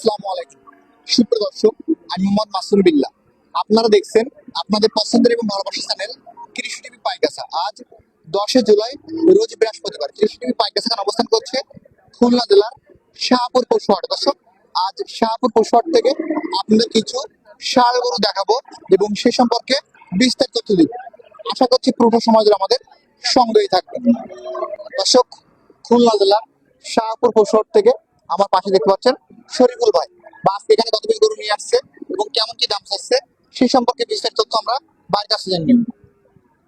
আসসালামু আলাইকুম সুপ্রিয় দর্শক, আমি মোহাম্মদ মাসুম বিল্লাহ। আপনারা দেখছেন আপনাদের পছন্দের এবং ভালোবাসার চ্যানেল কৃষি টিভি পাইকাসা। আজ 10 জুলাই, রোজ বৃহস্পতিবার। কৃষি টিভি পাইকাসা এখানে অবস্থান করছে খুলনা জেলার শাহপুর পশুহাট। দর্শক, আজ শাহপুর পশুহাট থেকে আপনাদের কিছু ষাঁড় গরু দেখাবো এবং সে সম্পর্কে বিস্তারিত তথ্য দিব। আশা করছি পুরো সময় ধরে আমাদের সঙ্গেই থাকবে। দর্শক, খুলনা জেলার শাহপুর পশুহাট থেকে আমার পাশে দেখতে পাচ্ছেন শরীফুল ভাই। বা আজকে এখানে কত পিস গরু নিয়ে আসছে এবং কেমন কি দাম চাচ্ছে সেই সম্পর্কে বিস্তারিত তথ্য আমরা ভাইয়ের কাছে জেনে নিব।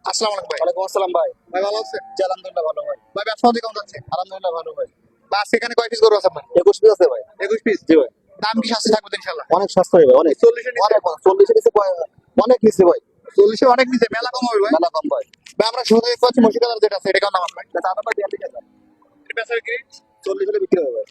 আসসালামু আলাইকুম ভাই। ওয়ালাইকুম আসসালাম ভাই। ভাই ভালো আছেন? জি আলহামদুলিল্লাহ ভালো ভাই। ভাই ব্যবসা বাণিজ্য কেমন যাচ্ছে? আলহামদুলিল্লাহ ভালো ভাই। বা আজকে এখানে কয় পিস গরু আছে আপনার? 21 পিস আছে ভাই। 21 পিস। জি ভাই। দাম কি সাথে থাকবে তো ইনশাআল্লাহ? অনেক সাশ্রয়ী ভাই, অনেক 40 এর নিচে? অনেক 40 এর নিচে অনেক নিচে ভাই, 40 এ অনেক নিচে, মেলা কম হবে ভাই। মেলা কম ভাই। ভাই আমরা শুরুতে দেখতে পাচ্ছি মশিকাদার যেটা আছে, এটা কেমন দাম আছে ভাই? এটা দাম ভাই 42,000। এটা বেচার কি? 40 হলে বিক্রি হবে ভাই।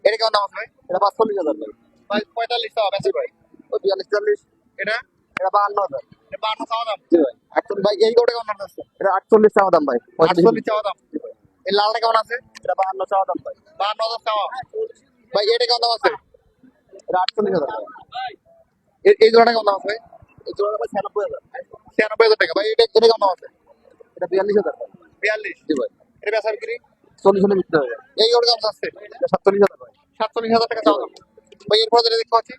এটা কেমন দাম আছে ভাই? এটা 45,000 ভাই। ভাই 45 টাকা বেচে ভাই। ও 42 40। এটা এটা 52,000। এটা 52 চাওয়া দাম। জি ভাই। 48 ভাই, এই গরুটা কেমন দাম আছে? এটা 48 টাকা দাম ভাই। 48 চাওয়া দাম। জি ভাই। এই লালটা কেমন আছে? এটা 52 টাকা দাম ভাই। 52,000 চাওয়া। ভাই এটা কেমন দাম আছে? এটা 48,000 ভাই। এই জোড়াটা কেমন দাম আছে ভাই? এই জোড়া ভাই 96,000। 96,000 টাকা। ভাই এটা কেমন দাম আছে? এটা 42,000 ভাই। 42। জি ভাই। এটা বেচার কি? 40 হলে বিক্রি হবে। এই গরুর দাম আছে এটা 47,000 ভাই। 47,000 টাকা চাওয়া দাম। ভাই এরপর যেটা দেখতে পাচ্ছি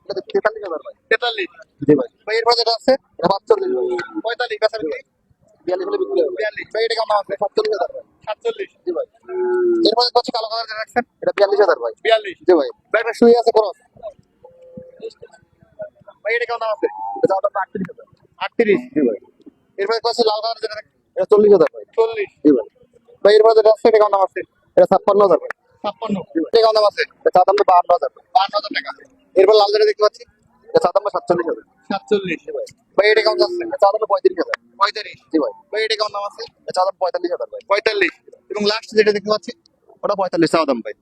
এটা 43,000 ভাই। 43। জি ভাই। ভাই এরপর যেটা আছে এটা 45 ভাই। 45, বেচার কি? 42 হলে বিক্রি হবে। 42। ভাই এটা কেমন দাম আছে? 47,000 ভাই। 47। জি ভাই। এরপর দেখতে পাচ্ছি কালো কালার যেটা রাখছেন এটা 42,000 ভাই। 42। জি ভাই। ভাই এটা শুয়ে আছে খরচ। ভাই এটা কেমন দাম আছে? এটা দাম 38,000। 38। জি ভাই। এরপর দেখতে পাচ্ছি লাল কালার যেটা রাখছেন এটা 40,000 ভাই। 40। জি ভাই। ভাই এরপর যেটা আছে এটা কেমন দাম আছে? এটা 56,000 ভাই। 56। এটা কেমন দাম আছে? এটা চা দাম 52,000 ভাই। 52,000 টাকা। এরপর লাল যেটা দেখতে পাচ্ছি এটা চা দাম 47,000। 47। জি ভাই। ভাই এটা কেমন যাচ্ছে? এটা চা দাম 35,000। 45। জি ভাই। ভাই এটা কেমন দাম আছে? এটা চা দাম 45,000 ভাই। 45। এবং লাস্ট যেটা দেখতে পাচ্ছি ওটা 45 চা দাম ভাই।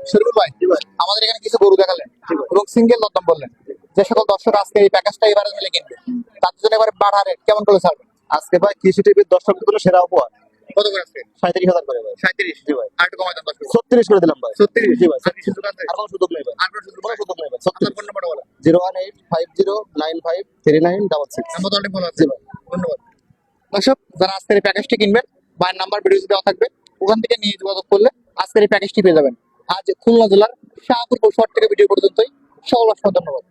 শরীফুল ভাই, জি ভাই। আমাদের এখানে কিছু গরু দেখালেন জি ভাই। এবং সিঙ্গেল দরদাম বললেন। যে সকল দর্শক আজকে এই প্যাকেজটা এবারে মিলে কিনবে তার জন্য এবারে বাড়া রেট কেমন করে ছাড়বেন? আজকে ভাই কৃষি টিভির দর্শকদের জন্য সেরা উপহার কত করে আছে? 37,000 করে ভাই। 37। জি ভাই। আর একটু কমাই দেন 10 করে। 36 করে দিলাম ভাই। 36। জি ভাই। আর কি সুযোগ আছে? আর কোনো সুযোগ নেই ভাই। আর কোনো সুযোগ কোনো নেই? সুযোগ নেই ভাই। আপনার 36 ফোন নাম্বারটা বলেন। 01850953966। নাম্বার তো অনেক ভালো আছে। জি ভাই। ধন্যবাদ। দর্শক, যারা আজকের এই প্যাকেজটি কিনবেন, ভাইয়ের নাম্বার ভিডিওতে দেওয়া থাকবে, ওখান থেকে নিয়ে যোগাযোগ করলে আজকের এই প্যাকেজটি পেয়ে যাবেন। আজ খুলনা জেলার শাহপুর পৌরসভা থেকে ভিডিও পর্যন্তই। সকল ধন্যবাদ।